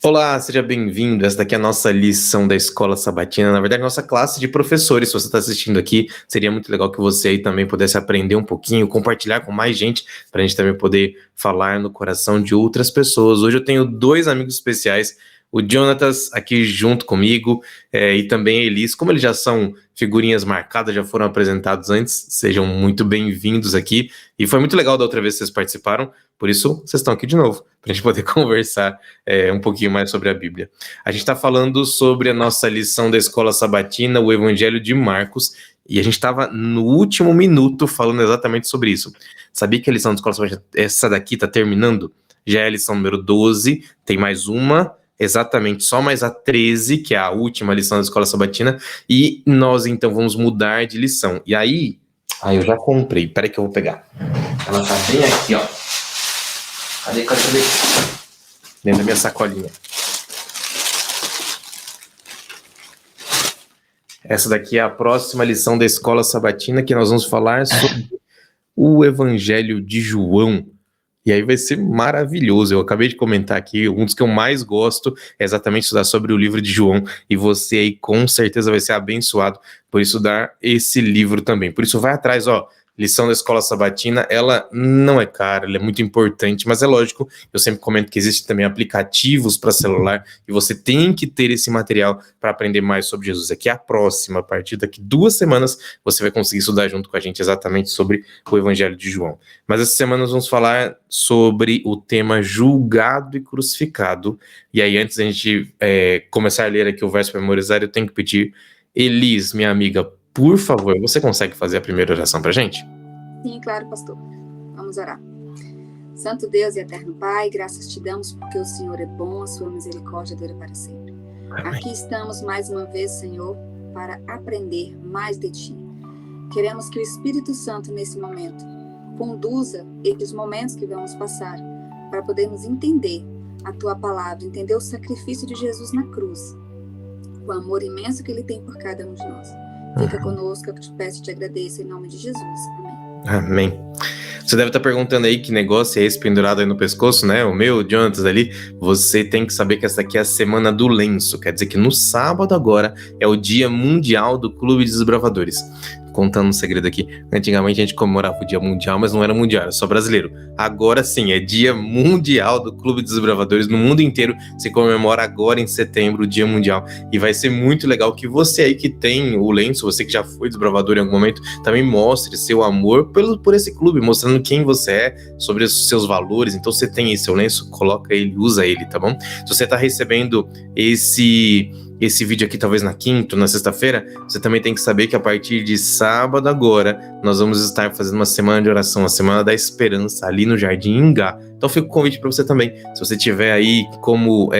Olá, seja bem-vindo. Essa daqui é a nossa lição da Escola Sabatina, na verdade, nossa classe de professores. Se você está assistindo aqui, seria muito legal que você aí também pudesse aprender um pouquinho, compartilhar com mais gente, para a gente também poder falar no coração de outras pessoas. Hoje eu tenho dois amigos especiais, o Jonatas aqui junto comigo e também a Elis. Como eles já são figurinhas marcadas, já foram apresentados antes, sejam muito bem-vindos aqui. E foi muito legal da outra vez que vocês participaram, por isso vocês estão aqui de novo, para a gente poder conversar um pouquinho mais sobre a Bíblia. A gente está falando sobre a nossa lição da Escola Sabatina, o Evangelho de Marcos, e a gente estava no último minuto falando exatamente sobre isso. Sabia que a lição da Escola Sabatina, essa daqui está terminando? Já é a lição número 12, tem mais uma, exatamente só mais a 13, que é a última lição da Escola Sabatina, e nós então vamos mudar de lição. E aí, eu já comprei, peraí que eu vou pegar. Ela tá bem aqui, ó. Cadê? Dentro da minha sacolinha. Essa daqui é a próxima lição da Escola Sabatina, que nós vamos falar sobre o Evangelho de João. E aí vai ser maravilhoso. Eu acabei de comentar aqui, um dos que eu mais gosto é exatamente estudar sobre o livro de João. E você aí com certeza vai ser abençoado por estudar esse livro também. Por isso vai atrás, ó. Lição da Escola Sabatina, ela não é cara, ela é muito importante, mas é lógico, eu sempre comento que existem também aplicativos para celular e você tem que ter esse material para aprender mais sobre Jesus. Aqui é a próxima, a partir daqui 2 semanas, você vai conseguir estudar junto com a gente exatamente sobre o Evangelho de João. Mas essa semana nós vamos falar sobre o tema julgado e crucificado. E aí, antes da gente começar a ler aqui o verso para memorizar, eu tenho que pedir, Elis, minha amiga, por favor, você consegue fazer a primeira oração pra gente? Sim, claro, pastor. Vamos orar. Santo Deus e eterno Pai, graças te damos porque o Senhor é bom, a sua misericórdia dura para sempre. Amém. Aqui estamos mais uma vez, Senhor, para aprender mais de ti. Queremos que o Espírito Santo, nesse momento, conduza esses momentos que vamos passar, para podermos entender a tua palavra, entender o sacrifício de Jesus na cruz, o amor imenso que ele tem por cada um de nós. Fica conosco, eu te peço e te agradeço em nome de Jesus. Amém. Amém. Você deve estar perguntando aí que negócio é esse pendurado aí no pescoço, né? O meu, o Jonatas ali. Você tem que saber que essa aqui é a semana do lenço. Quer dizer que no sábado agora é o Dia Mundial do Clube de Desbravadores. Contando um segredo aqui, antigamente a gente comemorava o Dia Mundial, mas não era mundial, era só brasileiro. Agora sim, é Dia Mundial do Clube de Desbravadores. No mundo inteiro se comemora agora em setembro o Dia Mundial. E vai ser muito legal que você aí que tem o lenço, você que já foi desbravador em algum momento, também mostre seu amor por esse clube, mostrando quem você é, sobre os seus valores. Então você tem aí seu lenço, coloca ele, usa ele, tá bom? Se você tá recebendo esse vídeo aqui talvez na quinta ou na sexta-feira, você também tem que saber que a partir de sábado agora, nós vamos estar fazendo uma semana de oração, a Semana da Esperança, ali no Jardim Ingá. Então fica o convite para você também, se você tiver aí como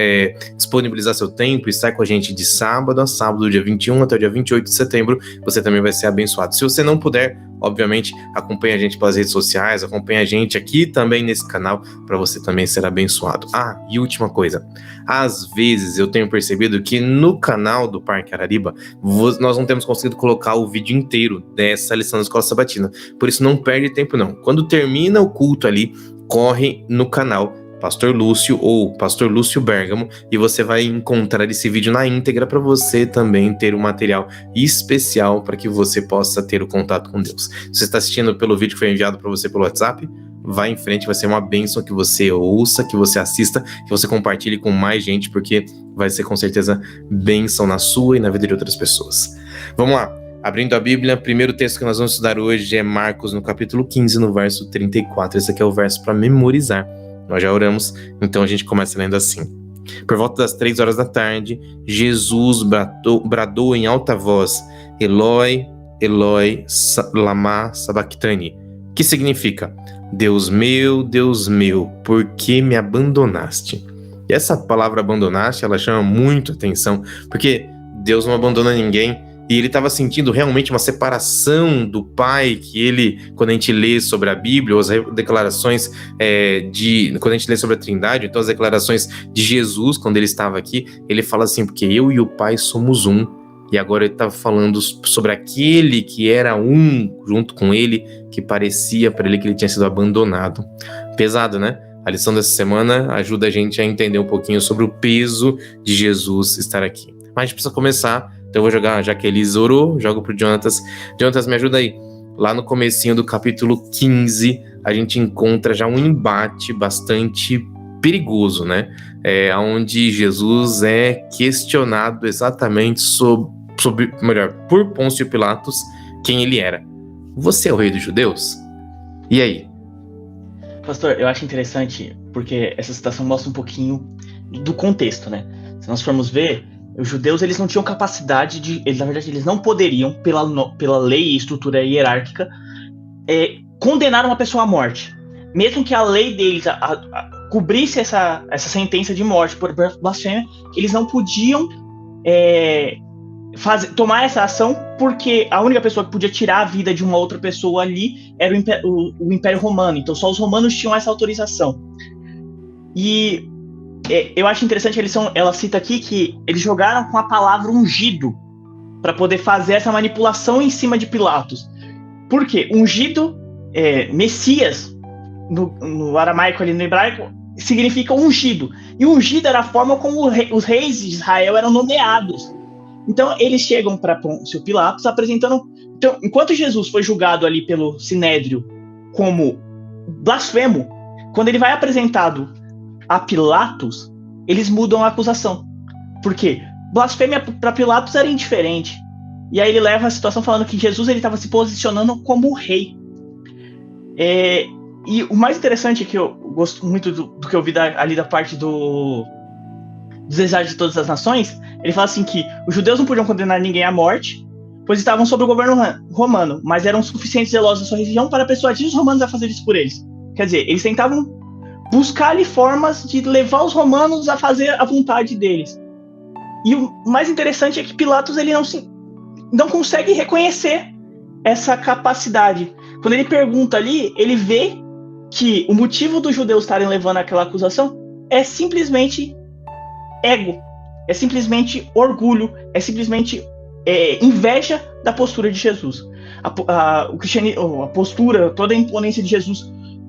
disponibilizar seu tempo e estar com a gente de sábado a sábado, dia 21 até o dia 28 de setembro, você também vai ser abençoado. Se você não puder, obviamente, acompanhe a gente pelas redes sociais, acompanhe a gente aqui também nesse canal, para você também ser abençoado. E última coisa, às vezes eu tenho percebido que no canal do Parque Arariba, nós não temos conseguido colocar o vídeo inteiro dessa lição da Escola Sabatina, por isso não perde tempo não. Quando termina o culto ali, corre no canal Pastor Lúcio ou Pastor Lúcio Bergamo e você vai encontrar esse vídeo na íntegra para você também ter um material especial para que você possa ter o contato com Deus. Se você está assistindo pelo vídeo que foi enviado para você pelo WhatsApp, vai em frente, vai ser uma bênção que você ouça, que você assista, que você compartilhe com mais gente, porque vai ser com certeza bênção na sua e na vida de outras pessoas. Vamos lá. Abrindo a Bíblia, o primeiro texto que nós vamos estudar hoje é Marcos, no capítulo 15, no verso 34. Esse aqui é o verso para memorizar. Nós já oramos, então a gente começa lendo assim. Por volta das 3 horas da tarde, Jesus bradou em alta voz, Eloi, Eloi, lama sabachthani, que significa, Deus meu, por que me abandonaste? E essa palavra abandonaste, ela chama muito atenção, porque Deus não abandona ninguém. E ele estava sentindo realmente uma separação do Pai, que ele, quando a gente lê sobre a Bíblia, ou as declarações quando a gente lê sobre a Trindade, então as declarações de Jesus, quando ele estava aqui, ele fala assim, porque eu e o Pai somos um. E agora ele estava falando sobre aquele que era um junto com ele, que parecia para ele que ele tinha sido abandonado. Pesado, né? A lição dessa semana ajuda a gente a entender um pouquinho sobre o peso de Jesus estar aqui. Mas a gente precisa começar, então eu vou jogar, já que Elisa orou, jogo pro Jonatas. Jonatas, me ajuda aí. Lá no comecinho do capítulo 15, a gente encontra já um embate bastante perigoso, né? Onde Jesus é questionado exatamente por Pôncio Pilatos, quem ele era. Você é o rei dos judeus? E aí? Pastor, eu acho interessante porque essa citação mostra um pouquinho do contexto, né? Se nós formos ver, os judeus eles não tinham capacidade na verdade, eles não poderiam, pela lei e estrutura hierárquica, condenar uma pessoa à morte. Mesmo que a lei deles cobrisse essa sentença de morte por blasfêmia, eles não podiam tomar essa ação, porque a única pessoa que podia tirar a vida de uma outra pessoa ali era o Império Romano. Então só os romanos tinham essa autorização. E eu acho interessante que ela cita aqui que eles jogaram com a palavra ungido para poder fazer essa manipulação em cima de Pilatos. Por quê? Ungido, Messias, no aramaico ali, no hebraico, significa ungido. E ungido era a forma como os reis de Israel eram nomeados. Então eles chegam para Pôncio Pilatos apresentando... Então, enquanto Jesus foi julgado ali pelo Sinédrio como blasfemo, quando ele vai apresentado a Pilatos, eles mudam a acusação. Por quê? Blasfêmia para Pilatos era indiferente. E aí ele leva a situação falando que Jesus estava se posicionando como rei. E o mais interessante é que eu gosto muito do que eu vi ali da parte dos Desejos de Todas as Nações. Ele fala assim que os judeus não podiam condenar ninguém à morte, pois estavam sob o governo romano, mas eram suficientes zelosos da sua religião para persuadir os romanos a fazer isso por eles. Quer dizer, eles tentavam buscar ali formas de levar os romanos a fazer a vontade deles. E o mais interessante é que Pilatos ele não consegue reconhecer essa capacidade. Quando ele pergunta ali, ele vê que o motivo dos judeus estarem levando aquela acusação é simplesmente ego, é simplesmente orgulho, é simplesmente inveja da postura de Jesus. O cristianismo, a postura, toda a imponência de Jesus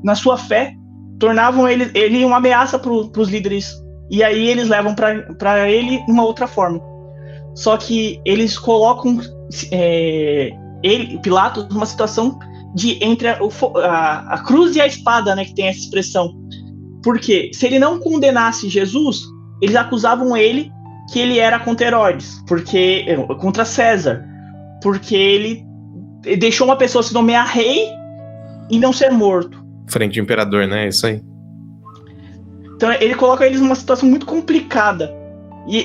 na sua fé tornavam ele uma ameaça para os líderes, e aí eles levam para ele uma outra forma. Só que eles colocam Pilatos numa situação de entre a cruz e a espada, né, que tem essa expressão. Porque se ele não condenasse Jesus, eles acusavam ele que ele era contra Herodes, contra César, porque ele deixou uma pessoa se nomear rei e não ser morto. Frente ao imperador, né? Isso aí. Então ele coloca eles numa situação muito complicada.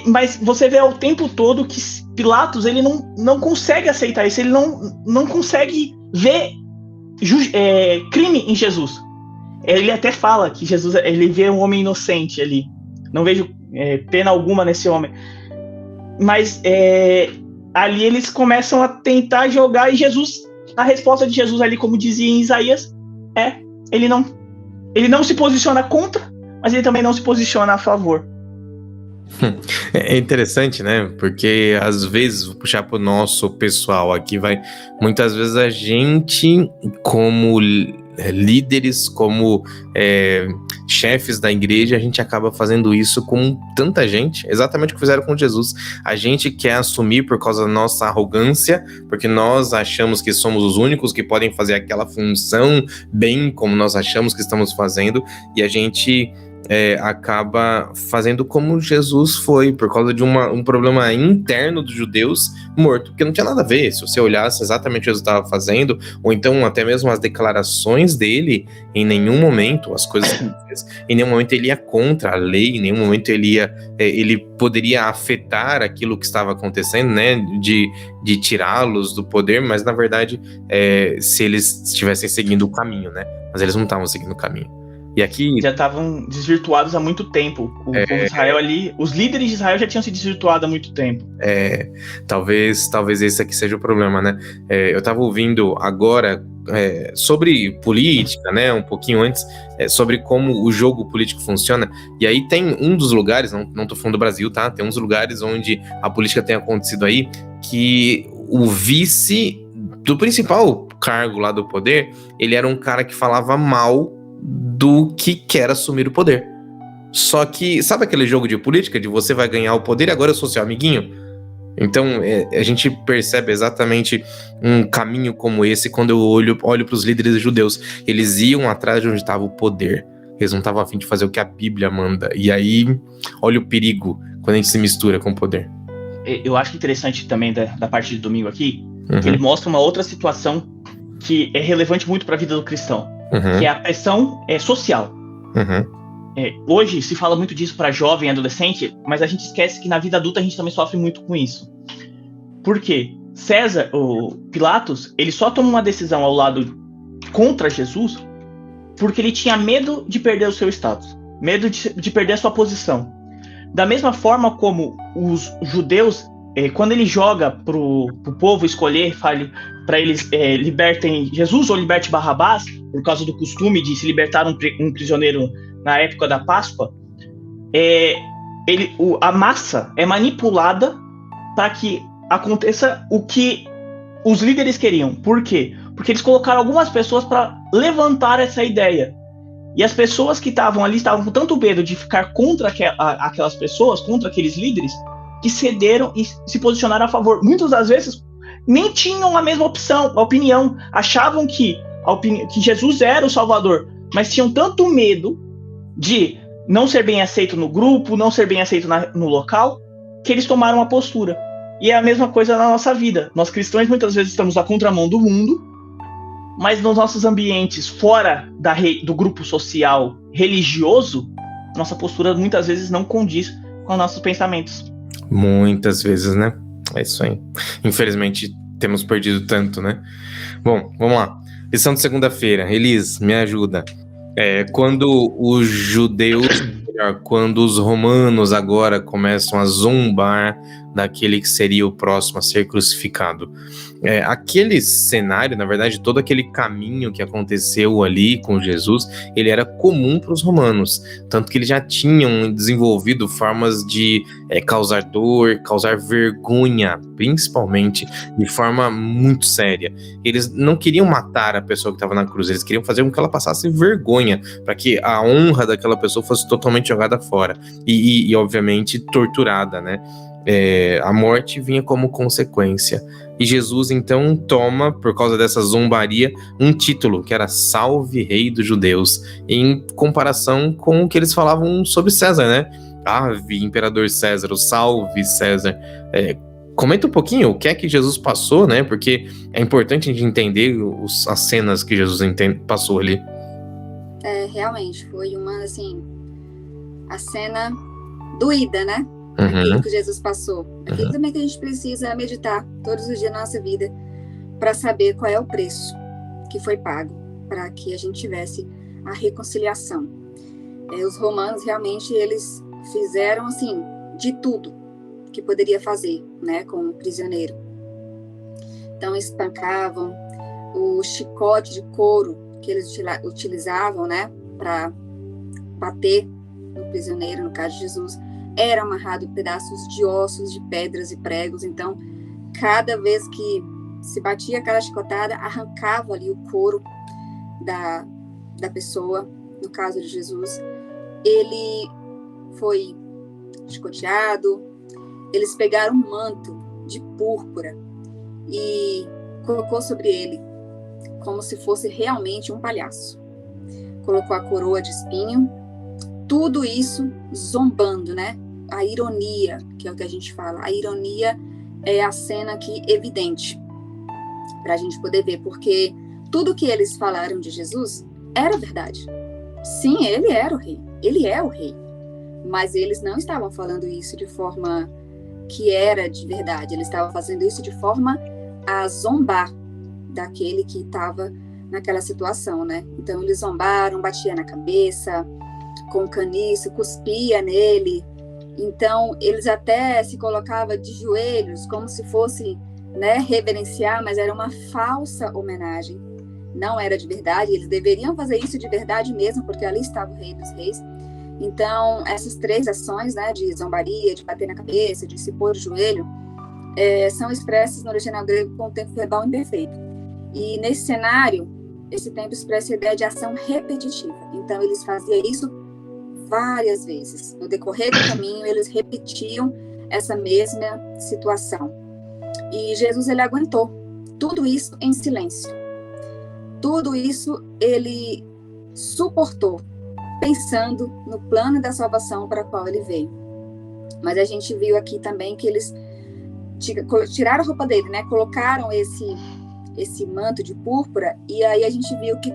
Mas você vê o tempo todo que Pilatos ele não consegue aceitar isso, ele não consegue ver crime em Jesus. Ele até fala que Jesus, ele vê um homem inocente ali. Não vejo pena alguma nesse homem. Mas ali eles começam a tentar jogar, e Jesus, a resposta de Jesus ali, como dizia em Isaías, ele não se posiciona contra, mas ele também não se posiciona a favor. É interessante, né? Porque às vezes, vou puxar pro nosso pessoal aqui, muitas vezes a gente, como líderes, como chefes da igreja, a gente acaba fazendo isso com tanta gente, exatamente o que fizeram com Jesus. A gente quer assumir por causa da nossa arrogância, porque nós achamos que somos os únicos que podem fazer aquela função bem como nós achamos que estamos fazendo, e a gente acaba fazendo como Jesus foi, por causa de um problema interno dos judeus, morto, porque não tinha nada a ver. Se você olhasse exatamente o que Jesus estava fazendo, ou então até mesmo as declarações dele, em nenhum momento, as coisas que ele fez, em nenhum momento ele ia contra a lei, em nenhum momento ele poderia afetar aquilo que estava acontecendo, né, de tirá-los do poder, mas na verdade, se eles estivessem seguindo o caminho, né, mas eles não estavam seguindo o caminho. E aqui já estavam desvirtuados há muito tempo. O povo de Israel ali, os líderes de Israel já tinham se desvirtuado há muito tempo. Talvez esse aqui seja o problema, né? Eu estava ouvindo agora sobre política, né? Um pouquinho antes, sobre como o jogo político funciona. E aí tem um dos lugares, não tô falando do Brasil, tá? Tem uns lugares onde a política tem acontecido aí, que o vice do principal cargo lá do poder, ele era um cara que falava mal do que quer assumir o poder. Só que, sabe aquele jogo de política de você vai ganhar o poder e agora eu sou seu amiguinho? Então, a gente percebe exatamente um caminho como esse quando eu olho para os líderes judeus. Eles iam atrás de onde estava o poder. Eles não estavam a fim de fazer o que a Bíblia manda. E aí, olha o perigo quando a gente se mistura com o poder. Eu acho interessante também da parte de domingo aqui, que ele mostra uma outra situação que é relevante muito para a vida do cristão, que é a pressão social. Hoje se fala muito disso para jovem e adolescente, mas a gente esquece que na vida adulta a gente também sofre muito com isso. Por quê? César, o Pilatos, ele só toma uma decisão ao lado contra Jesus porque ele tinha medo de perder o seu status, medo de perder a sua posição. Da mesma forma como os judeus, quando ele joga pro povo escolher, para eles libertem Jesus ou liberte Barrabás, por causa do costume de se libertar um prisioneiro na época da Páscoa, a massa é manipulada para que aconteça o que os líderes queriam. Por quê? Porque eles colocaram algumas pessoas para levantar essa ideia. E as pessoas que estavam ali estavam com tanto medo de ficar contra aquelas pessoas, contra aqueles líderes, que cederam e se posicionaram a favor. Muitas das vezes nem tinham a mesma opinião. Achavam que Jesus era o Salvador, mas tinham tanto medo de não ser bem aceito no grupo, não ser bem aceito no local, que eles tomaram uma postura. E é a mesma coisa na nossa vida. Nós cristãos muitas vezes estamos à contramão do mundo, mas nos nossos ambientes fora do grupo social religioso, nossa postura muitas vezes não condiz com nossos pensamentos. Muitas vezes, né? É isso aí. Infelizmente, temos perdido tanto, né? Bom, vamos lá. Lição de segunda-feira. Elis, me ajuda. Quando os judeus, quando os romanos agora começam a zombar daquele que seria o próximo a ser crucificado. Aquele cenário, na verdade, todo aquele caminho que aconteceu ali com Jesus, ele era comum para os romanos, tanto que eles já tinham desenvolvido formas de causar dor, causar vergonha, principalmente, de forma muito séria. Eles não queriam matar a pessoa que estava na cruz, eles queriam fazer com que ela passasse vergonha, para que a honra daquela pessoa fosse totalmente jogada fora e obviamente, torturada, né? A morte vinha como consequência. E Jesus, então, toma, por causa dessa zombaria, um título, que era Salve Rei dos Judeus, em comparação com o que eles falavam sobre César, né? Ave, Imperador César, o Salve César. Comenta um pouquinho o que é que Jesus passou, né? Porque é importante a gente entender as cenas que Jesus passou ali. Realmente, foi uma, assim, a cena doída, né? Aquilo que Jesus passou. Aquilo também que a gente precisa meditar todos os dias na nossa vida para saber qual é o preço que foi pago para que a gente tivesse a reconciliação. Os romanos realmente eles fizeram assim de tudo que poderia fazer, né, com o prisioneiro. Então espancavam, o chicote de couro que eles utilizavam, né, para bater no prisioneiro, no caso de Jesus, era amarrado pedaços de ossos, de pedras e pregos. Então, cada vez que se batia aquela chicotada, arrancava ali o couro da pessoa. No caso de Jesus, ele foi chicoteado. Eles pegaram um manto de púrpura e colocou sobre ele, como se fosse realmente um palhaço. Colocou a coroa de espinho. Tudo isso zombando, né? A ironia, que é o que a gente fala. A ironia é a cena aqui evidente para a gente poder ver, porque tudo que eles falaram de Jesus era verdade. Sim, ele era o rei. Ele é o rei. Mas eles não estavam falando isso de forma que era de verdade. Eles estavam fazendo isso de forma a zombar daquele que estava naquela situação, né? Então eles zombaram, batiam na cabeça com caniço, cuspia nele. Então, eles até se colocavam de joelhos, como se fosse, né, reverenciar, mas era uma falsa homenagem. Não era de verdade. Eles deveriam fazer isso de verdade mesmo, porque ali estava o Rei dos Reis. Então, essas três ações, né, de zombaria, de bater na cabeça, de se pôr de joelho, são expressas no original grego com o tempo verbal imperfeito. E nesse cenário, esse tempo expressa a ideia de ação repetitiva. Então, eles faziam isso várias vezes. No decorrer do caminho, eles repetiam essa mesma situação. E Jesus, ele aguentou tudo isso em silêncio. Tudo isso ele suportou, pensando no plano da salvação para o qual ele veio. Mas a gente viu aqui também que eles tiraram a roupa dele, né? Colocaram esse manto de púrpura, e aí a gente viu que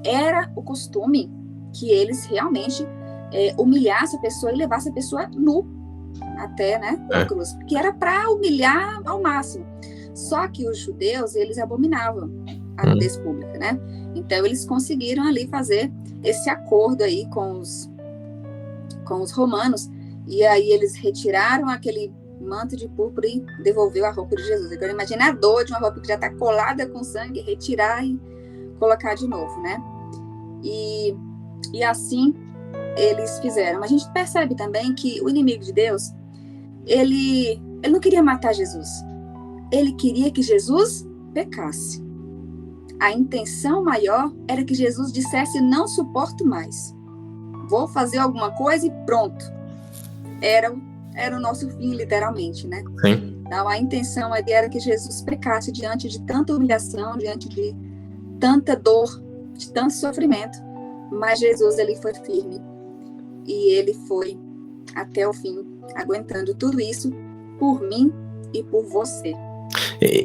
era o costume que eles realmente humilhassem a pessoa e levassem a pessoa nu até, né, a cruz, porque era para humilhar ao máximo. Só que os judeus, eles abominavam a nudez pública, né? Então eles conseguiram ali fazer esse acordo aí com os romanos, e aí eles retiraram aquele manto de púrpura e devolveu a roupa de Jesus. Agora imagina a dor de uma roupa que já está colada com sangue, retirar e colocar de novo, né? E assim eles fizeram. Mas a gente percebe também que o inimigo de Deus, ele não queria matar Jesus. Ele queria que Jesus pecasse. A intenção maior era que Jesus dissesse: não suporto mais. Vou fazer alguma coisa e pronto. Era o nosso fim, literalmente, né? Sim. Então, a intenção era que Jesus pecasse diante de tanta humilhação, diante de tanta dor, de tanto sofrimento. Mas Jesus, ele foi firme. E ele foi até o fim, aguentando tudo isso por mim e por você.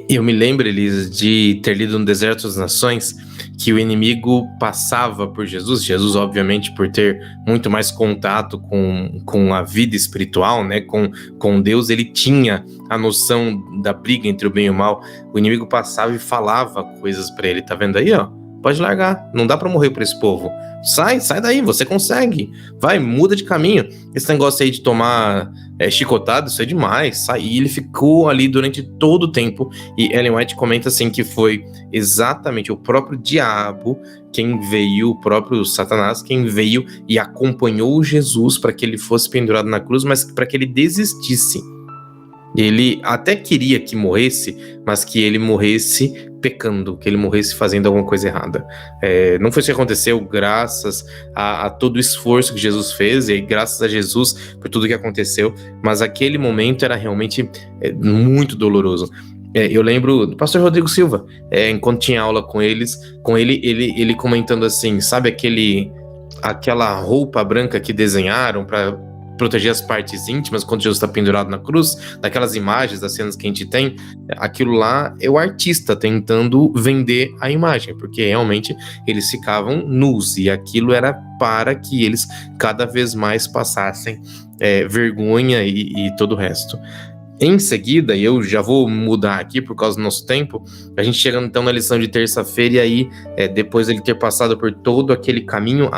Eu me lembro, Elisa, de ter lido no Deserto das Nações que o inimigo passava por Jesus. Jesus, obviamente, por ter muito mais contato com a vida espiritual, né, com Deus, ele tinha a noção da briga entre o bem e o mal. O inimigo passava e falava coisas para ele. Tá vendo aí, ó? Pode largar, não dá para morrer por esse povo. Sai daí, você consegue. Vai, muda de caminho. Esse negócio aí de tomar chicotado, isso é demais. Sai. E ele ficou ali durante todo o tempo. E Ellen White comenta assim que foi exatamente o próprio diabo quem veio, o próprio Satanás, quem veio e acompanhou Jesus para que ele fosse pendurado na cruz, mas para que ele desistisse. Ele até queria que morresse, mas que ele morresse pecando, que ele morresse fazendo alguma coisa errada. Não foi isso que aconteceu, graças a todo o esforço que Jesus fez, e graças a Jesus por tudo que aconteceu, mas aquele momento era realmente muito doloroso. Eu lembro do pastor Rodrigo Silva, enquanto tinha aula com ele comentando assim, sabe aquela roupa branca que desenharam para proteger as partes íntimas quando Jesus está pendurado na cruz, daquelas imagens, das cenas que a gente tem, aquilo lá é o artista tentando vender a imagem, porque realmente eles ficavam nus, e aquilo era para que eles cada vez mais passassem vergonha e todo o resto. Em seguida, e eu já vou mudar aqui por causa do nosso tempo, a gente chega então na lição de terça-feira, e aí, depois ele ter passado por todo aquele caminho,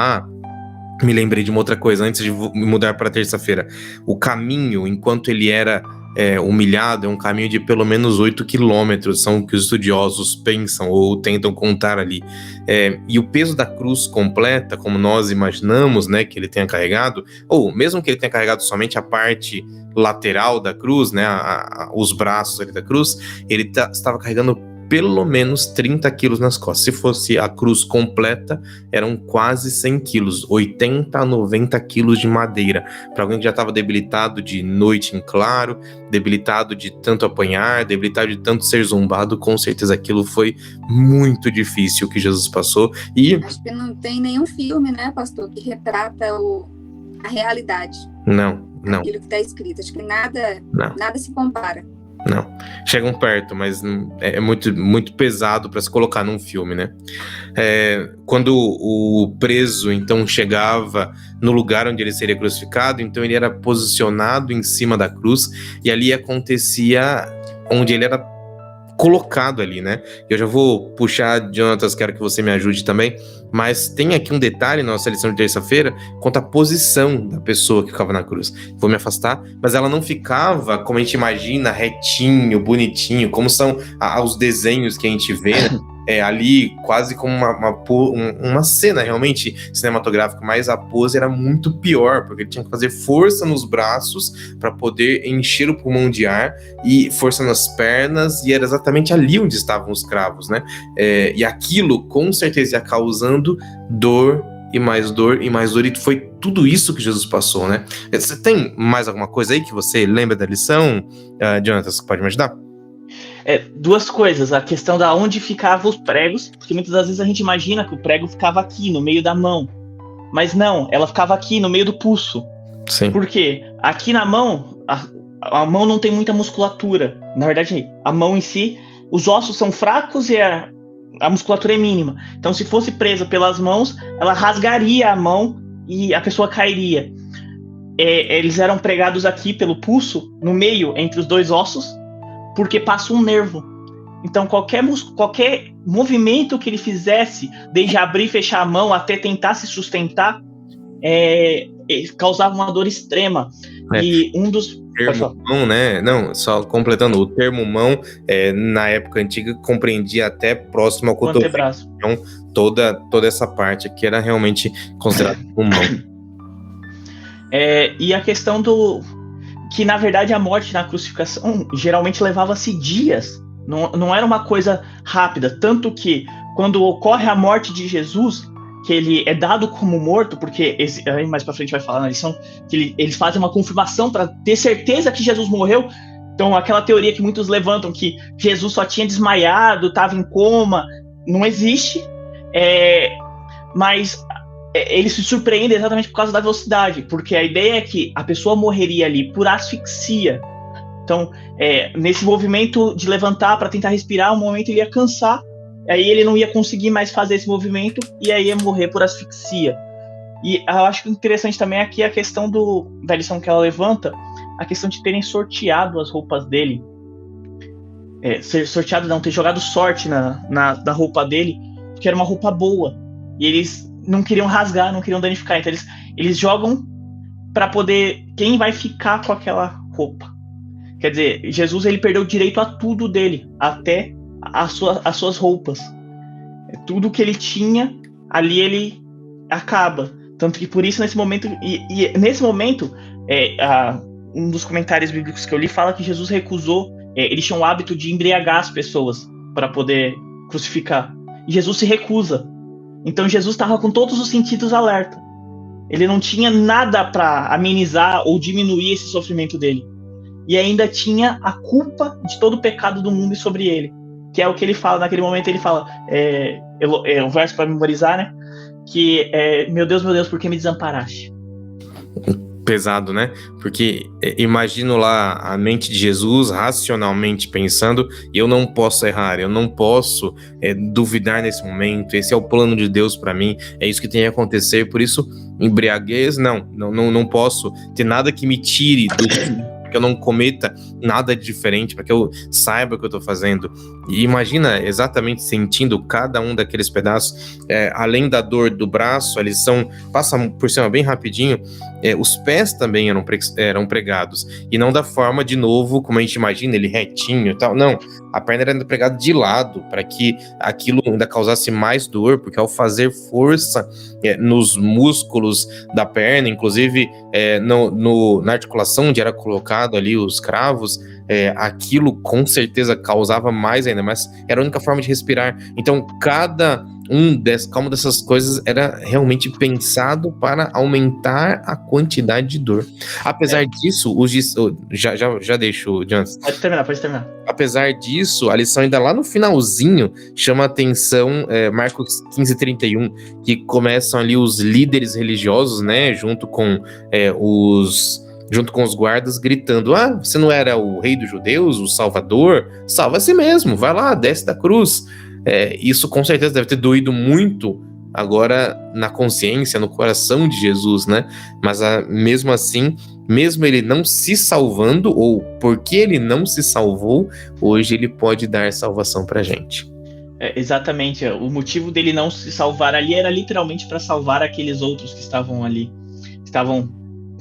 me lembrei de uma outra coisa, antes de mudar para terça-feira. O caminho, enquanto ele era humilhado, é um caminho de pelo menos 8 quilômetros, são o que os estudiosos pensam ou tentam contar ali. E o peso da cruz completa, como nós imaginamos, né, que ele tenha carregado, ou mesmo que ele tenha carregado somente a parte lateral da cruz, né, os braços ali da cruz, ele estava carregando pelo menos 30 quilos nas costas. Se fosse a cruz completa, eram quase 100 quilos, 80 a 90 quilos de madeira. Para alguém que já estava debilitado de noite em claro, debilitado de tanto apanhar, debilitado de tanto ser zombado, com certeza aquilo foi muito difícil o que Jesus passou. E acho que não tem nenhum filme, né, pastor, que retrata a realidade. Não. Aquilo que está escrito. Acho que nada se compara. Não, chegam perto, mas é muito, muito pesado para se colocar num filme, né? Quando o preso, então, chegava no lugar onde ele seria crucificado, então ele era posicionado em cima da cruz, e ali acontecia onde ele era colocado ali, né? Eu já vou puxar, Jonatas, quero que você me ajude também, mas tem aqui um detalhe na nossa lição de terça-feira quanto à posição da pessoa que ficava na cruz. Vou me afastar, mas ela não ficava, como a gente imagina, retinho, bonitinho, como são os desenhos que a gente vê, né? ali quase como uma cena realmente cinematográfica, mas a pose era muito pior, porque ele tinha que fazer força nos braços para poder encher o pulmão de ar e força nas pernas, e era exatamente ali onde estavam os cravos, né? E aquilo com certeza ia causando dor e mais dor e mais dor, e foi tudo isso que Jesus passou, né? Você tem mais alguma coisa aí que você lembra da lição, Jonathan, você pode me ajudar? Duas coisas, a questão da onde ficavam os pregos, porque muitas das vezes a gente imagina que o prego ficava aqui, no meio da mão, mas não, ela ficava aqui, no meio do pulso. Sim. Por quê? Aqui na mão, a mão não tem muita musculatura, na verdade, a mão em si, os ossos são fracos e a musculatura é mínima. Então, se fosse presa pelas mãos, ela rasgaria a mão e a pessoa cairia. Eles eram pregados aqui pelo pulso, no meio, entre os dois ossos, porque passa um nervo. Então, qualquer movimento que ele fizesse, desde abrir e fechar a mão até tentar se sustentar, causava uma dor extrema. E um dos... termo mão, né? Não, só completando, o termo mão, na época antiga, compreendia até próximo ao cotovelo. Então, toda essa parte aqui era realmente considerada como mão. E a questão que, na verdade, a morte na crucificação geralmente levava-se dias. Não era uma coisa rápida. Tanto que, quando ocorre a morte de Jesus, que ele é dado como morto, porque aí mais pra frente vai falar na lição, que eles fazem uma confirmação para ter certeza que Jesus morreu. Então, aquela teoria que muitos levantam, que Jesus só tinha desmaiado, estava em coma, não existe. Mas ele se surpreende exatamente por causa da velocidade, porque a ideia é que a pessoa morreria ali por asfixia. Então, nesse movimento de levantar para tentar respirar, um momento ele ia cansar, aí ele não ia conseguir mais fazer esse movimento, e aí ia morrer por asfixia. E eu acho que interessante também aqui a questão da lição que ela levanta, a questão de terem sorteado as roupas dele. Ser sorteado não, ter jogado sorte na roupa dele, porque era uma roupa boa. E eles não queriam rasgar, não queriam danificar. Então eles jogam para poder... Quem vai ficar com aquela roupa? Quer dizer, Jesus ele perdeu direito a tudo dele, até as suas roupas. Tudo que ele tinha, ali ele acaba. Tanto que por isso, nesse momento... E nesse momento, um dos comentários bíblicos que eu li fala que Jesus recusou... eles tinham o hábito de embriagar as pessoas para poder crucificar. E Jesus se recusa. Então Jesus estava com todos os sentidos alerta. Ele não tinha nada para amenizar ou diminuir esse sofrimento dele. E ainda tinha a culpa de todo o pecado do mundo sobre ele. Que é o que ele fala, naquele momento ele fala, o verso para memorizar, né? Que meu Deus, por que me desamparaste? Pesado, né? Porque imagino lá a mente de Jesus racionalmente pensando, eu não posso errar, eu não posso duvidar nesse momento, esse é o plano de Deus para mim, é isso que tem que acontecer, por isso embriaguez, não posso ter nada que me tire que eu não cometa nada diferente, para que eu saiba o que eu tô fazendo. E imagina exatamente sentindo cada um daqueles pedaços, além da dor do braço, eles passa por cima bem rapidinho, os pés também eram pregados, e não da forma, de novo, como a gente imagina, ele retinho e tal, não, a perna era pregada de lado, para que aquilo ainda causasse mais dor, porque ao fazer força nos músculos da perna, inclusive na articulação onde era colocado ali os cravos, aquilo com certeza causava mais ainda, mas era a única forma de respirar. Então cada uma dessas coisas era realmente pensado para aumentar a quantidade de dor. Apesar disso, já deixo, Jonathan. Pode terminar. Apesar disso, a lição ainda lá no finalzinho chama a atenção, Marcos 15:31, que começam ali os líderes religiosos, né, junto com os guardas, gritando, você não era o rei dos judeus, o salvador? Salva a si mesmo, vai lá, desce da cruz. Isso com certeza deve ter doído muito agora na consciência, no coração de Jesus, né? Mas mesmo assim, mesmo ele não se salvando, ou porque ele não se salvou, hoje ele pode dar salvação pra gente. Exatamente, o motivo dele não se salvar ali era literalmente para salvar aqueles outros que estavam ali, estavam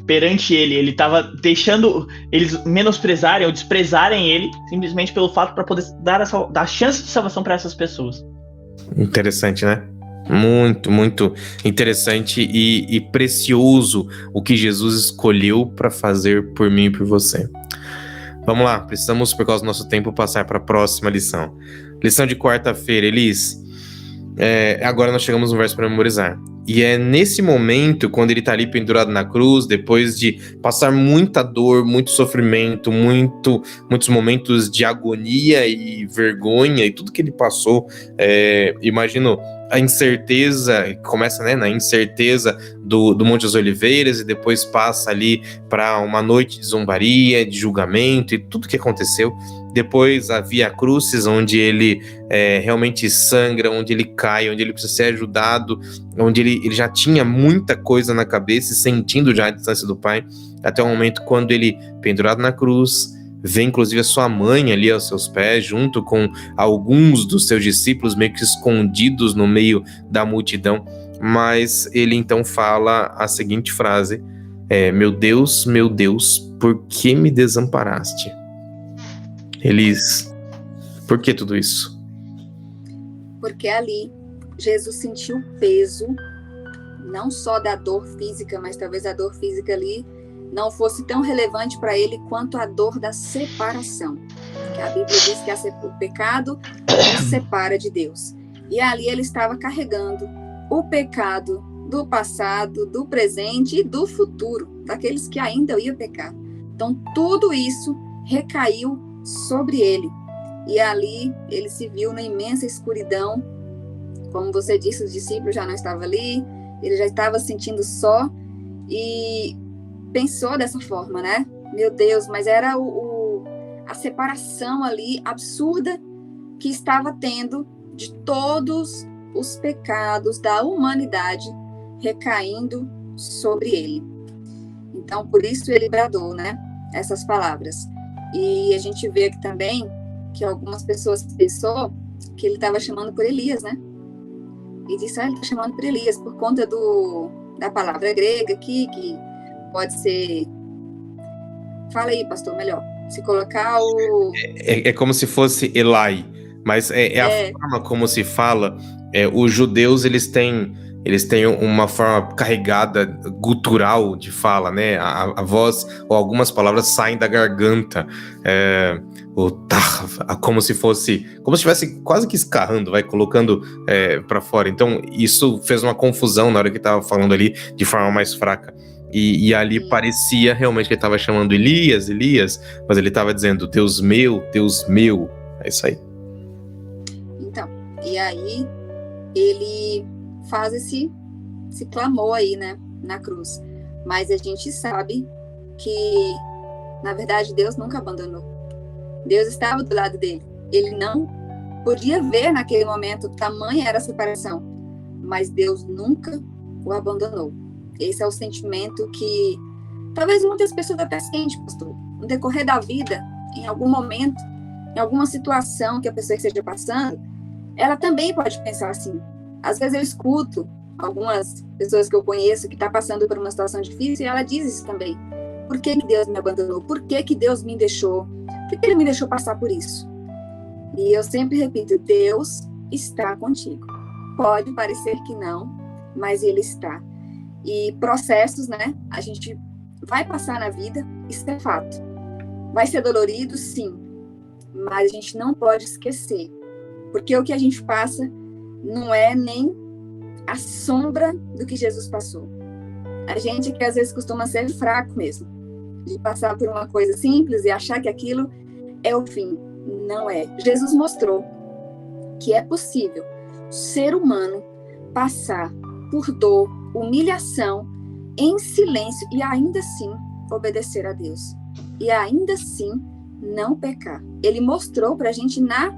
perante ele estava deixando eles menosprezarem ou desprezarem ele, simplesmente pelo fato para poder dar chance de salvação para essas pessoas. Interessante, né? Muito, muito interessante e precioso o que Jesus escolheu para fazer por mim e por você. Vamos lá, precisamos, por causa do nosso tempo, passar para a próxima lição. Lição de quarta-feira, Elis. Agora nós chegamos no verso para memorizar. E é nesse momento, quando ele está ali pendurado na cruz, depois de passar muita dor, muito sofrimento, muitos momentos de agonia e vergonha e tudo que ele passou, imagino a incerteza, começa, né, na incerteza do Monte das Oliveiras e depois passa ali para uma noite de zombaria, de julgamento e tudo que aconteceu. Depois a Via Crucis, onde ele realmente sangra, onde ele cai, onde ele precisa ser ajudado, onde ele já tinha muita coisa na cabeça e sentindo já a distância do Pai, até o momento quando ele, pendurado na cruz, vê inclusive a sua mãe ali aos seus pés, junto com alguns dos seus discípulos meio que escondidos no meio da multidão, mas ele então fala a seguinte frase: meu Deus, por que me desamparaste? Elis, por que tudo isso? Porque ali Jesus sentiu o peso, não só da dor física, mas talvez a dor física ali não fosse tão relevante para ele quanto a dor da separação. Porque a Bíblia diz que o pecado nos separa de Deus. E ali ele estava carregando o pecado do passado, do presente e do futuro, daqueles que ainda iam pecar. Então, tudo isso recaiu sobre ele. E ali ele se viu na imensa escuridão. Como você disse, os discípulos já não estavam ali, ele já estava se sentindo só e pensou dessa forma, né? Meu Deus, mas era a separação ali absurda que estava tendo de todos os pecados da humanidade recaindo sobre ele. Então, por isso ele bradou, né? Essas palavras. E a gente vê aqui também que algumas pessoas pensou que ele estava chamando por Elias, né? E disse, ele está chamando por Elias, por conta da palavra grega aqui, que pode ser... Fala aí, pastor, melhor. Se colocar o... É como se fosse Elai, mas a forma como se fala. Os judeus, eles têm uma forma carregada, gutural de fala, né? A voz ou algumas palavras saem da garganta. Como se estivesse quase que escarrando, colocando para fora. Então, isso fez uma confusão na hora que estava falando ali de forma mais fraca. E ali parecia realmente que ele estava chamando Elias, mas ele estava dizendo, Deus meu, é isso aí. Então, e aí ele faz esse clamor aí, né, na cruz. Mas a gente sabe que, na verdade, Deus nunca abandonou. Deus estava do lado dele. Ele não podia ver naquele momento tamanha era a separação, mas Deus nunca o abandonou. Esse é o sentimento que talvez muitas pessoas até sentem, pastor, no decorrer da vida, em algum momento, em alguma situação que a pessoa esteja passando, ela também pode pensar assim. Às vezes eu escuto algumas pessoas que eu conheço que estão passando por uma situação difícil e ela diz isso também. Por que Deus me abandonou? Por que Deus me deixou? Por que Ele me deixou passar por isso? E eu sempre repito, Deus está contigo. Pode parecer que não, mas Ele está. E processos, né? A gente vai passar na vida, isso é fato. Vai ser dolorido, sim, mas a gente não pode esquecer, porque o que a gente passa não é nem a sombra do que Jesus passou. A gente que às vezes costuma ser fraco mesmo, de passar por uma coisa simples e achar que aquilo é o fim. Não é. Jesus mostrou que é possível o ser humano passar por dor, humilhação, em silêncio e ainda assim obedecer a Deus. E ainda assim não pecar. Ele mostrou pra gente na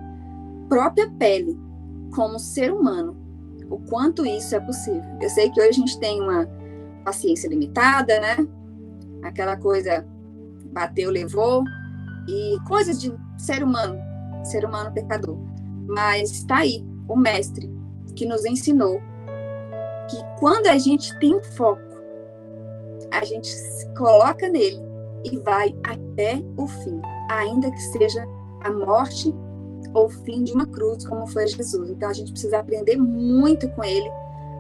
própria pele, como ser humano, o quanto isso é possível. Eu sei que hoje a gente tem uma paciência limitada, né? Aquela coisa, bateu, levou, e coisas de ser humano pecador. Mas está aí o mestre que nos ensinou que quando a gente tem foco, a gente se coloca nele e vai até o fim, ainda que seja a morte ou fim de uma cruz, como foi Jesus. Então a gente precisa aprender muito com ele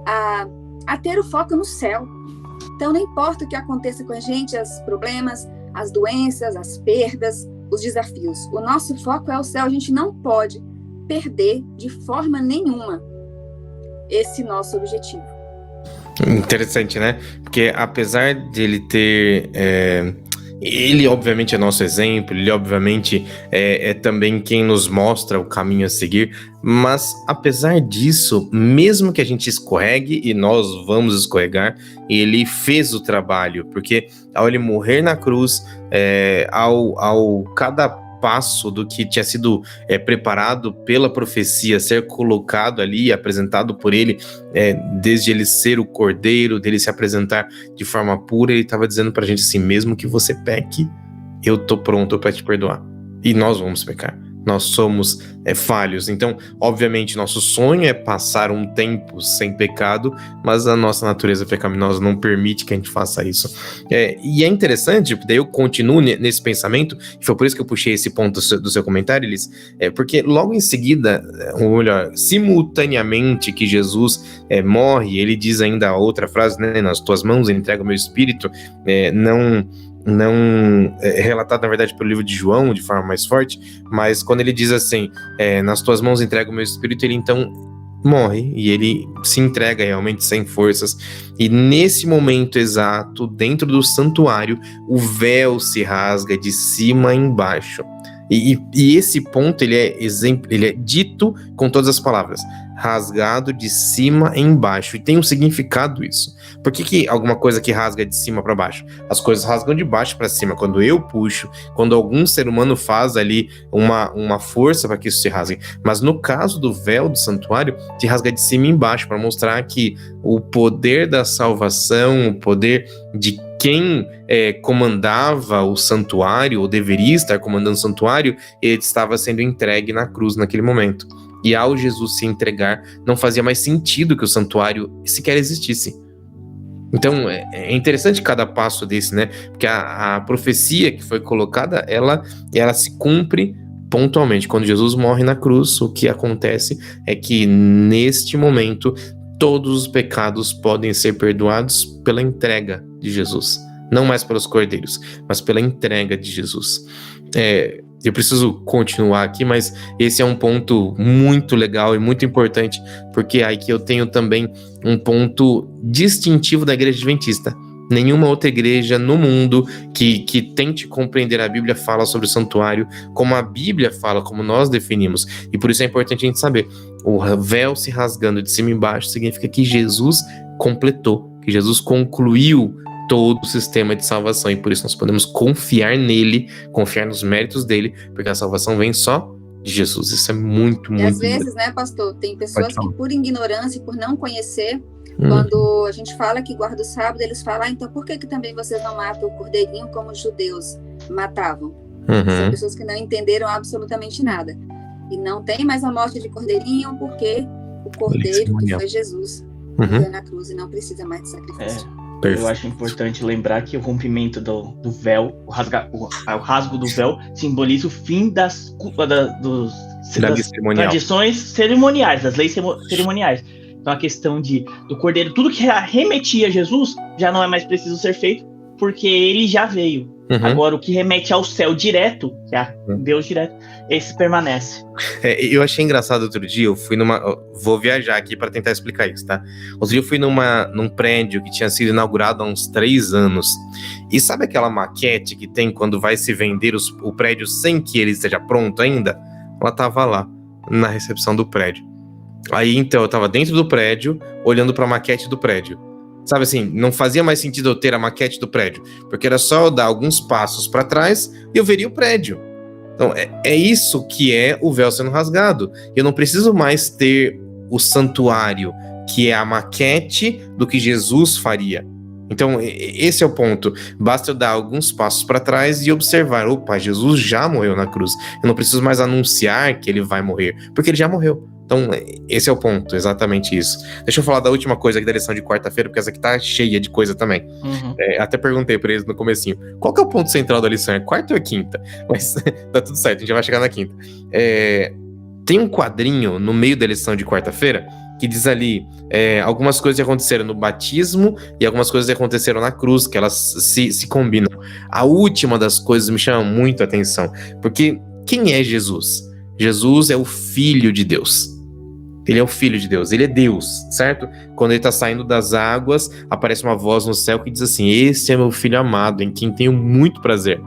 a ter o foco no céu. Então não importa o que aconteça com a gente, os problemas, as doenças, as perdas, os desafios. O nosso foco é o céu. A gente não pode perder de forma nenhuma esse nosso objetivo. Interessante, né? Porque apesar de ele ter... ele obviamente é nosso exemplo, ele obviamente é também quem nos mostra o caminho a seguir, mas apesar disso, mesmo que a gente escorregue, e nós vamos escorregar, ele fez o trabalho, porque ao ele morrer na cruz, ao cada passo do que tinha sido preparado pela profecia ser colocado ali, apresentado por ele, desde ele ser o cordeiro, dele se apresentar de forma pura, ele estava dizendo pra gente assim, mesmo que você peque, eu tô pronto para te perdoar. E nós vamos pecar. Nós somos falhos. Então, obviamente, nosso sonho é passar um tempo sem pecado, mas a nossa natureza pecaminosa não permite que a gente faça isso. E é interessante, daí eu continuo nesse pensamento, e foi por isso que eu puxei esse ponto do seu comentário, Elis, porque logo em seguida, ou melhor, simultaneamente que Jesus morre, ele diz ainda a outra frase, né, nas tuas mãos entrega o meu espírito, não relatado, na verdade, pelo livro de João, de forma mais forte, mas quando ele diz assim, nas tuas mãos entrego o meu espírito, ele então morre, e ele se entrega realmente sem forças, e nesse momento exato, dentro do santuário, o véu se rasga de cima a embaixo, e esse ponto, ele é dito com todas as palavras, rasgado de cima a embaixo, e tem um significado isso. Por que alguma coisa que rasga de cima para baixo? As coisas rasgam de baixo para cima, quando eu puxo, quando algum ser humano faz ali uma força para que isso se rasgue, mas no caso do véu do santuário, se rasga de cima e embaixo, para mostrar que o poder da salvação, o poder de quem comandava o santuário, ou deveria estar comandando o santuário, ele estava sendo entregue na cruz naquele momento. E ao Jesus se entregar, não fazia mais sentido que o santuário sequer existisse. Então, é interessante cada passo desse, né? Porque a profecia que foi colocada, ela se cumpre pontualmente. Quando Jesus morre na cruz, o que acontece é que, neste momento, todos os pecados podem ser perdoados pela entrega de Jesus. Não mais pelos cordeiros, mas pela entrega de Jesus. Eu preciso continuar aqui, mas esse é um ponto muito legal e muito importante, porque aqui eu tenho também um ponto distintivo da igreja adventista. Nenhuma outra igreja no mundo que tente compreender a Bíblia fala sobre o santuário como a Bíblia fala, como nós definimos. E por isso é importante a gente saber, o véu se rasgando de cima e embaixo significa que Jesus completou, que Jesus concluiu todo o sistema de salvação, e por isso nós podemos confiar nele, confiar nos méritos dele, porque a salvação vem só de Jesus. Isso é muito, muito... E às vezes, né, pastor, tem pessoas que por ignorância e por não conhecer, quando a gente fala que guarda o sábado, eles falam, então por que também vocês não matam o cordeirinho como os judeus matavam? São pessoas que não entenderam absolutamente nada. E não tem mais a morte de cordeirinho, porque o cordeiro que foi Jesus morreu na cruz e não precisa mais de sacrifício. Eu acho importante lembrar que o rompimento do véu, o rasgo do véu, simboliza o fim das tradições cerimoniais, das leis cerimoniais. Então a questão do cordeiro, tudo que remetia a Jesus, já não é mais preciso ser feito, porque ele já veio. Agora, o que remete ao céu direto, que é Deus direto, esse permanece. Eu achei engraçado outro dia, eu fui vou viajar aqui para tentar explicar isso, tá? Outro dia eu fui num prédio que tinha sido inaugurado há uns 3 anos. E sabe aquela maquete que tem quando vai se vender o prédio sem que ele esteja pronto ainda? Ela tava lá, na recepção do prédio. Aí, então, eu tava dentro do prédio, olhando para a maquete do prédio. Sabe assim, não fazia mais sentido eu ter a maquete do prédio, porque era só eu dar alguns passos para trás e eu veria o prédio. Então, é isso que é o véu sendo rasgado. Eu não preciso mais ter o santuário, que é a maquete do que Jesus faria. Então, esse é o ponto. Basta eu dar alguns passos para trás e observar, opa, Jesus já morreu na cruz. Eu não preciso mais anunciar que ele vai morrer, porque ele já morreu. Então, esse é o ponto, exatamente isso. Deixa eu falar da última coisa aqui da lição de quarta-feira, porque essa aqui tá cheia de coisa também. Até perguntei pra eles no comecinho, qual que é o ponto central da lição? É quarta ou é quinta? Mas tá tudo certo, a gente já vai chegar na quinta. Tem um quadrinho no meio da lição de quarta-feira que diz ali algumas coisas que aconteceram no batismo e algumas coisas que aconteceram na cruz, que elas se combinam. A última das coisas me chama muito a atenção, porque quem é Jesus? Jesus é o Filho de Deus. Ele é o Filho de Deus, ele é Deus, certo? Quando ele está saindo das águas, aparece uma voz no céu que diz assim: esse é meu Filho amado, em quem tenho muito prazer.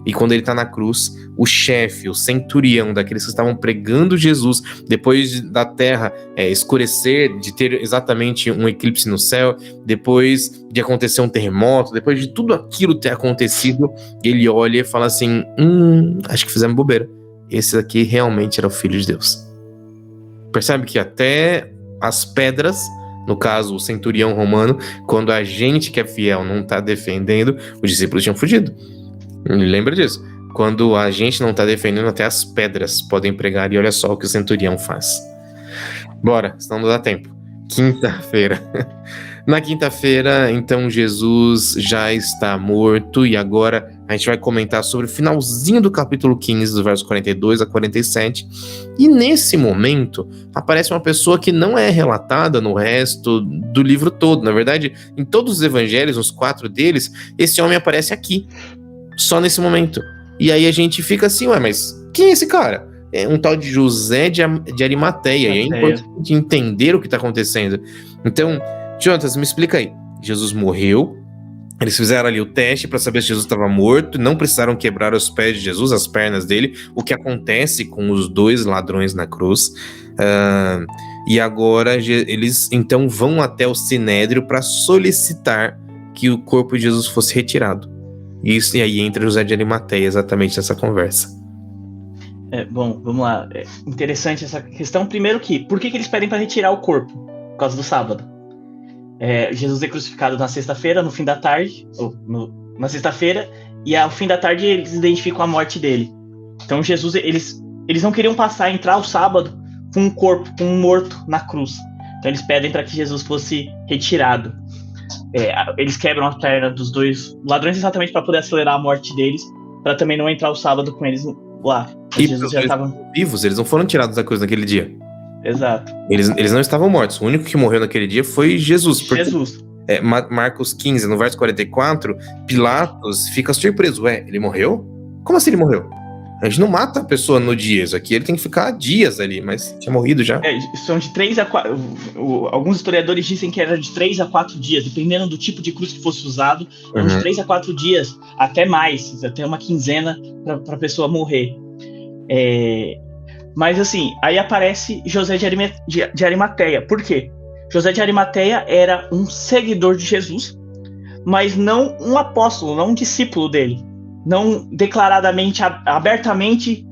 E quando ele está na cruz, o chefe, o centurião daqueles que estavam pregando Jesus, depois da terra escurecer, de ter exatamente um eclipse no céu, depois de acontecer um terremoto, depois de tudo aquilo ter acontecido, ele olha e fala assim: acho que fizemos bobeira. Esse aqui realmente era o Filho de Deus. Percebe que até as pedras, no caso o centurião romano, quando a gente que é fiel não está defendendo, os discípulos tinham fugido. Lembra disso? Quando a gente não está defendendo, até as pedras podem pregar, e olha só o que o centurião faz. Bora, senão não dá tempo. Quinta-feira. Na quinta-feira, então, Jesus já está morto, e agora a gente vai comentar sobre o finalzinho do capítulo 15, do verso 42 a 47. E nesse momento, aparece uma pessoa que não é relatada no resto do livro todo. Na verdade, em todos os evangelhos, os 4 deles, esse homem aparece aqui, só nesse momento. E aí a gente fica assim: ué, mas quem é esse cara? É um tal de José de Arimateia. E é importante entender o que está acontecendo. Então, Jonatas, me explica aí. Jesus morreu, eles fizeram ali o teste para saber se Jesus estava morto, não precisaram quebrar os pés de Jesus, as pernas dele, o que acontece com os 2 ladrões na cruz. E agora eles então vão até o Sinédrio para solicitar que o corpo de Jesus fosse retirado. Isso, e aí entra José de Arimateia exatamente nessa conversa. Bom, vamos lá. É interessante essa questão. Primeiro por que eles pedem para retirar o corpo? Por causa do sábado. Jesus é crucificado na sexta-feira, no fim da tarde, na sexta-feira, e ao fim da tarde eles identificam a morte dele. Então Jesus, eles não queriam entrar o sábado com um corpo, com um morto na cruz. Então eles pedem para que Jesus fosse retirado. Eles quebram a perna dos 2 ladrões exatamente para poder acelerar a morte deles, para também não entrar o sábado com eles lá. E Jesus já estavam vivos, eles não foram tirados da cruz naquele dia. Exato. Eles não estavam mortos. O único que morreu naquele dia foi Jesus. Jesus. Marcos 15, no verso 44, Pilatos fica surpreso. Ele morreu? Como assim ele morreu? A gente não mata a pessoa no dia. Isso aqui ele tem que ficar dias ali, mas tinha morrido já. São de 3 a 4. Alguns historiadores dizem que era de 3 a 4 dias, dependendo do tipo de cruz que fosse usado. De 3 a 4 dias, até mais, até uma quinzena para a pessoa morrer. Mas assim, aí aparece José de Arimateia. Por quê? José de Arimateia era um seguidor de Jesus, mas não um apóstolo, não um discípulo dele. Não declaradamente, abertamente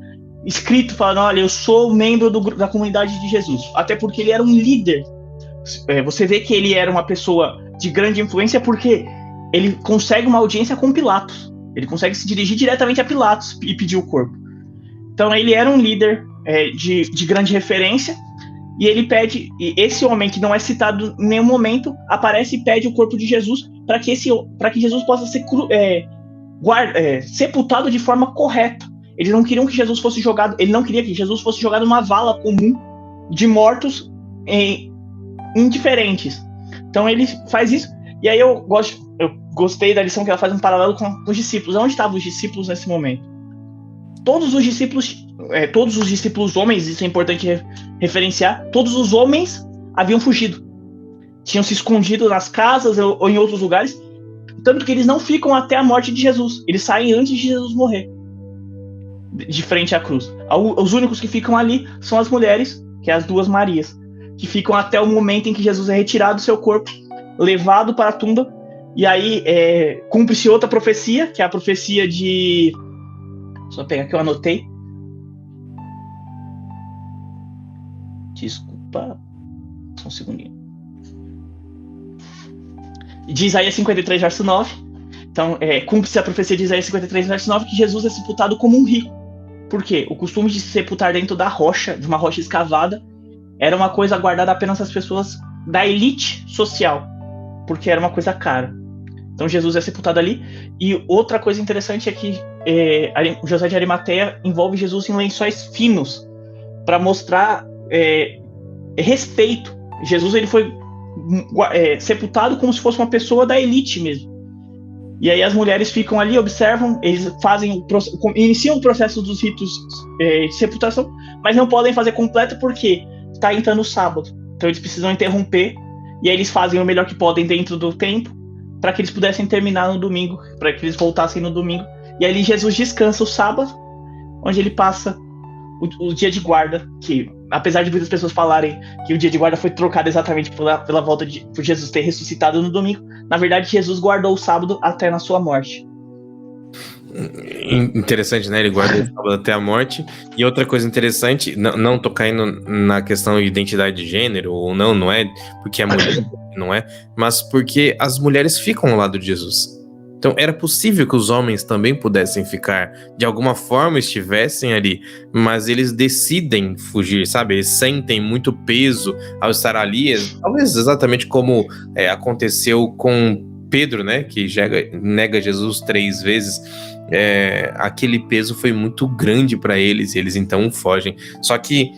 escrito, falando: olha, eu sou membro da comunidade de Jesus. Até porque ele era um líder. Você vê que ele era uma pessoa de grande influência porque ele consegue uma audiência com Pilatos. Ele consegue se dirigir diretamente a Pilatos e pedir o corpo. Então ele era um líder de grande referência, e ele pede, e esse homem que não é citado em nenhum momento, aparece e pede o corpo de Jesus para que Jesus possa ser sepultado de forma correta. Eles não queriam que Jesus fosse jogado, ele não queria que Jesus fosse jogado numa vala comum de mortos indiferentes. Então ele faz isso, e aí eu gostei da lição que ela faz um paralelo com os discípulos. Onde estavam os discípulos nesse momento? Todos os discípulos homens, isso é importante referenciar, todos os homens haviam fugido. Tinham se escondido nas casas ou em outros lugares, tanto que eles não ficam até a morte de Jesus. Eles saem antes de Jesus morrer, de frente à cruz. Os únicos que ficam ali são as mulheres, que é as 2 Marias, que ficam até o momento em que Jesus é retirado do seu corpo, levado para a tumba, e aí cumpre-se outra profecia, que é a profecia de... Só pegar que eu anotei. Desculpa. Só um segundinho. De Isaías 53, verso 9. Então, cumpre-se a profecia de Isaías 53, verso 9, que Jesus é sepultado como um rico. Por quê? O costume de se sepultar dentro da rocha, de uma rocha escavada, era uma coisa guardada apenas às pessoas da elite social, porque era uma coisa cara. Então Jesus é sepultado ali. E outra coisa interessante é que José de Arimateia envolve Jesus em lençóis finos, para mostrar respeito. Jesus ele foi sepultado como se fosse uma pessoa da elite mesmo. E aí as mulheres ficam ali, observam, eles iniciam o processo dos ritos de sepultação, mas não podem fazer completo porque está entrando o sábado. Então eles precisam interromper, e aí eles fazem o melhor que podem dentro do tempo, para que eles pudessem terminar no domingo, para que eles voltassem no domingo. E aí Jesus descansa o sábado, onde ele passa o dia de guarda, que apesar de muitas pessoas falarem que o dia de guarda foi trocado exatamente pela volta por Jesus ter ressuscitado no domingo, na verdade Jesus guardou o sábado até na sua morte. Interessante, né? Ele guarda o sábado até a morte. E outra coisa interessante, não tô caindo na questão de identidade de gênero, ou não é porque é mulher, não é, mas porque as mulheres ficam ao lado de Jesus. Então era possível que os homens também pudessem ficar, de alguma forma estivessem ali, mas eles decidem fugir, sabe? Eles sentem muito peso ao estar ali, talvez exatamente como aconteceu com Pedro, né? Que nega Jesus 3 vezes. Aquele peso foi muito grande para eles, e eles então fogem. Só que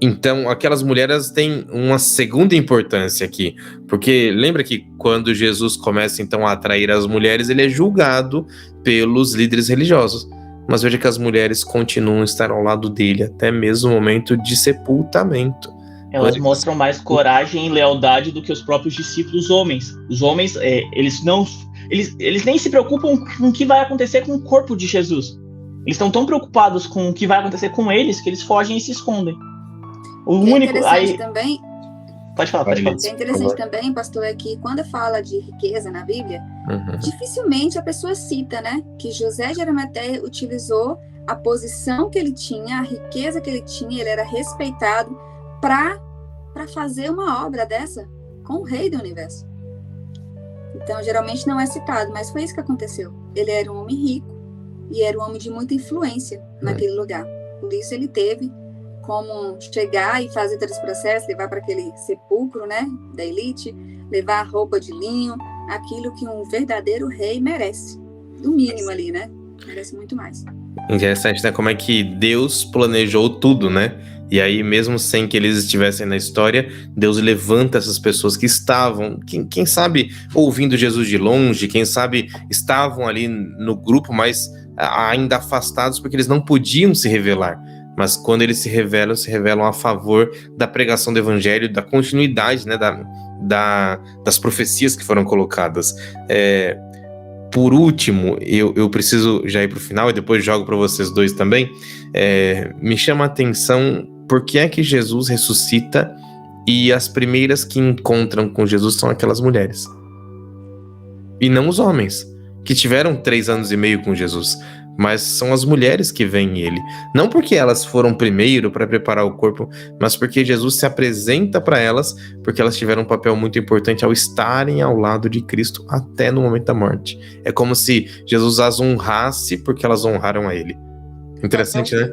então, aquelas mulheres têm uma segunda importância aqui, porque lembra que quando Jesus começa então a atrair as mulheres, ele é julgado pelos líderes religiosos. Mas veja que as mulheres continuam a estar ao lado dele, até mesmo o momento de sepultamento. Elas mostram mais coragem e lealdade do que os próprios discípulos homens. Os homens, eles nem se preocupam com o que vai acontecer com o corpo de Jesus. Eles estão tão preocupados com o que vai acontecer com eles que eles fogem e se escondem. O único aí também. Pode falar. É interessante também, pastor, é que quando fala de riqueza na Bíblia, dificilmente a pessoa cita, né, que José de Arimateia utilizou a posição que ele tinha, a riqueza que ele tinha, ele era respeitado para fazer uma obra dessa com o rei do universo. Então, geralmente não é citado, mas foi isso que aconteceu. Ele era um homem rico e era um homem de muita influência naquele lugar. Por isso ele teve como chegar e fazer todo esse processo, levar para aquele sepulcro, né, da elite, levar a roupa de linho, aquilo que um verdadeiro rei merece. Do mínimo ali, né? Merece muito mais. Interessante, né? Como é que Deus planejou tudo, né? E aí, mesmo sem que eles estivessem na história, Deus levanta essas pessoas que estavam, quem sabe, ouvindo Jesus de longe, quem sabe estavam ali no grupo, mas ainda afastados porque eles não podiam se revelar. Mas quando eles se revelam a favor da pregação do evangelho, da continuidade, né, das profecias que foram colocadas. Por último, eu preciso já ir para o final e depois jogo para vocês dois também. Me chama a atenção por que é que Jesus ressuscita e as primeiras que encontram com Jesus são aquelas mulheres. E não os homens, que tiveram 3 anos e meio com Jesus. Mas são as mulheres que veem ele. Não porque elas foram primeiro para preparar o corpo, mas porque Jesus se apresenta para elas, porque elas tiveram um papel muito importante ao estarem ao lado de Cristo até no momento da morte. É como se Jesus as honrasse porque elas honraram a ele. Interessante, né?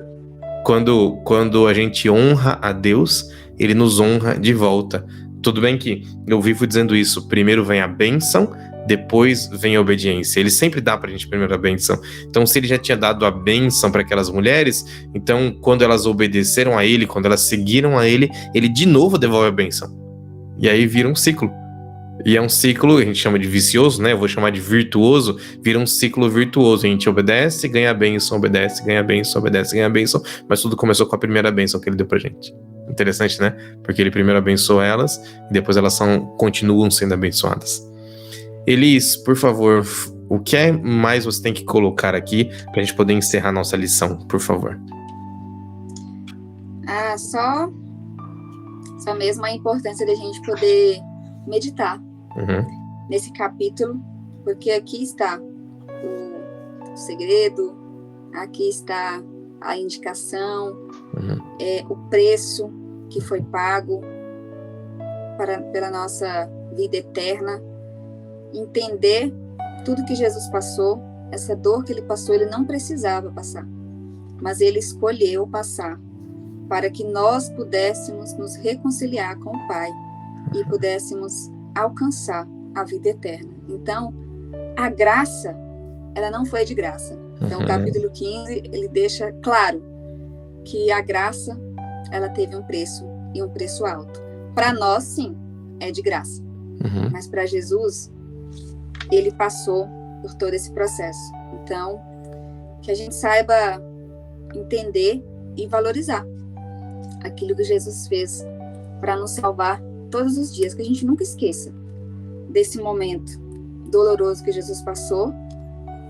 Quando a gente honra a Deus, ele nos honra de volta. Tudo bem que eu vivo dizendo isso. Primeiro vem a bênção, depois vem a obediência. Ele sempre dá pra gente primeiro a bênção. Então, se ele já tinha dado a bênção para aquelas mulheres, então, quando elas obedeceram a ele, quando elas seguiram a ele, ele de novo devolve a bênção. E aí vira um ciclo. E é um ciclo, a gente chama de vicioso, né? Eu vou chamar de virtuoso. Vira um ciclo virtuoso. A gente obedece, ganha a bênção, obedece, ganha a bênção, obedece, ganha a bênção. Mas tudo começou com a primeira bênção que ele deu pra gente. Interessante, né? Porque ele primeiro abençoou elas e depois elas continuam sendo abençoadas. Elis, por favor, o que mais você tem que colocar aqui para a gente poder encerrar nossa lição, por favor? Só mesmo a importância da gente poder meditar nesse capítulo, porque aqui está o segredo, aqui está a indicação, o preço que foi pago pela nossa vida eterna. Entender tudo que Jesus passou, essa dor que ele passou, ele não precisava passar, mas ele escolheu passar para que nós pudéssemos nos reconciliar com o Pai e pudéssemos alcançar a vida eterna. Então, a graça, ela não foi de graça. Então, o capítulo 15, ele deixa claro, que a graça, ela teve um preço, e um preço alto. Para nós, sim, é de graça. Mas para Jesus, ele passou por todo esse processo. Então, que a gente saiba entender e valorizar aquilo que Jesus fez para nos salvar todos os dias, que a gente nunca esqueça desse momento doloroso que Jesus passou,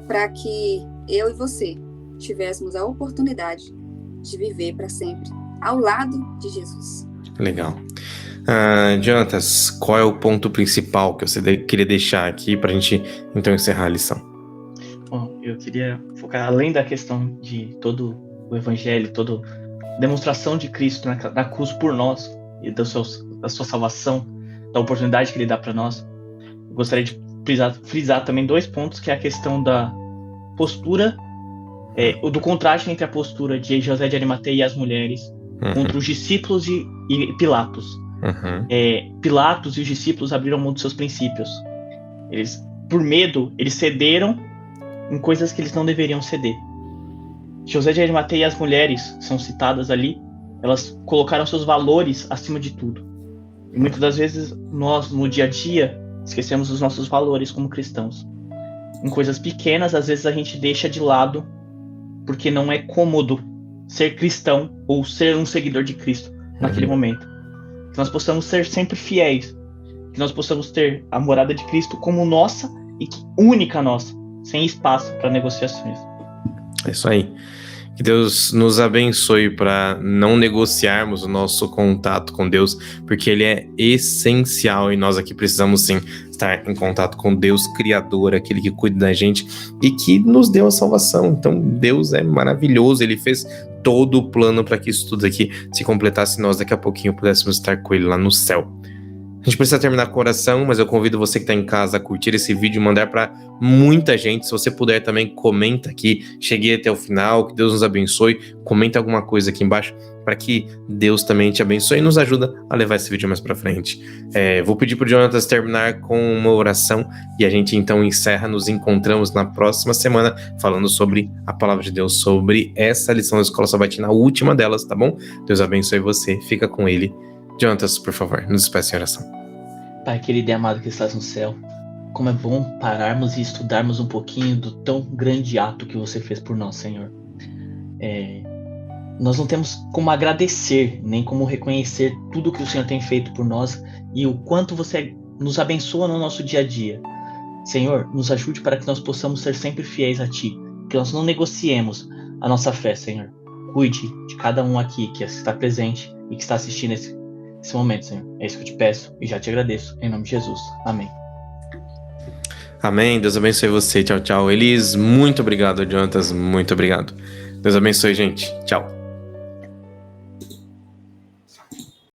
para que eu e você tivéssemos a oportunidade de viver para sempre ao lado de Jesus. Legal. Jonatas, qual é o ponto principal que você queria deixar aqui para a gente então encerrar a lição? Bom, eu queria focar além da questão de todo o evangelho, toda a demonstração de Cristo na cruz por nós e da sua salvação, da oportunidade que ele dá para nós. Eu gostaria de frisar também 2 pontos, que é a questão da postura, do contraste entre a postura de José de Arimateia e as mulheres contra os discípulos e Pilatos. Pilatos e os discípulos abriram mão dos seus princípios. Eles, por medo, eles cederam em coisas que eles não deveriam ceder. José de Arimateia e as mulheres são citadas ali, elas colocaram seus valores acima de tudo. E muitas das vezes nós, no dia a dia, esquecemos os nossos valores como cristãos. Em coisas pequenas, às vezes a gente deixa de lado porque não é cômodo ser cristão ou ser um seguidor de Cristo naquele momento. Que nós possamos ser sempre fiéis, que nós possamos ter a morada de Cristo como nossa e única nossa, sem espaço para negociações. É isso aí. Que Deus nos abençoe para não negociarmos o nosso contato com Deus, porque ele é essencial e nós aqui precisamos sim estar em contato com Deus Criador, aquele que cuida da gente e que nos deu a salvação. Então Deus é maravilhoso, ele fez todo o plano para que isso tudo aqui se completasse e nós daqui a pouquinho pudéssemos estar com ele lá no céu. A gente precisa terminar com oração, mas eu convido você que está em casa a curtir esse vídeo e mandar para muita gente. Se você puder também, comenta aqui. Cheguei até o final, que Deus nos abençoe. Comenta alguma coisa aqui embaixo para que Deus também te abençoe e nos ajuda a levar esse vídeo mais para frente. Vou pedir para o Jonatas terminar com uma oração e a gente então encerra. Nos encontramos na próxima semana falando sobre a palavra de Deus, sobre essa lição da Escola Sabatina, a última delas, tá bom? Deus abençoe você, fica com ele. Jonatas, por favor, nos despeça em oração. Pai querido e amado que estás no céu, como é bom pararmos e estudarmos um pouquinho do tão grande ato que você fez por nós, Senhor. Nós não temos como agradecer, nem como reconhecer tudo que o Senhor tem feito por nós e o quanto você nos abençoa no nosso dia a dia. Senhor, nos ajude para que nós possamos ser sempre fiéis a Ti, que nós não negociemos a nossa fé, Senhor. Cuide de cada um aqui que está presente e que está assistindo esse momento, Senhor. É isso que eu te peço e já te agradeço. Em nome de Jesus. Amém. Amém. Deus abençoe você. Tchau, tchau. Elis, muito obrigado. Jonatas, muito obrigado. Deus abençoe, gente. Tchau.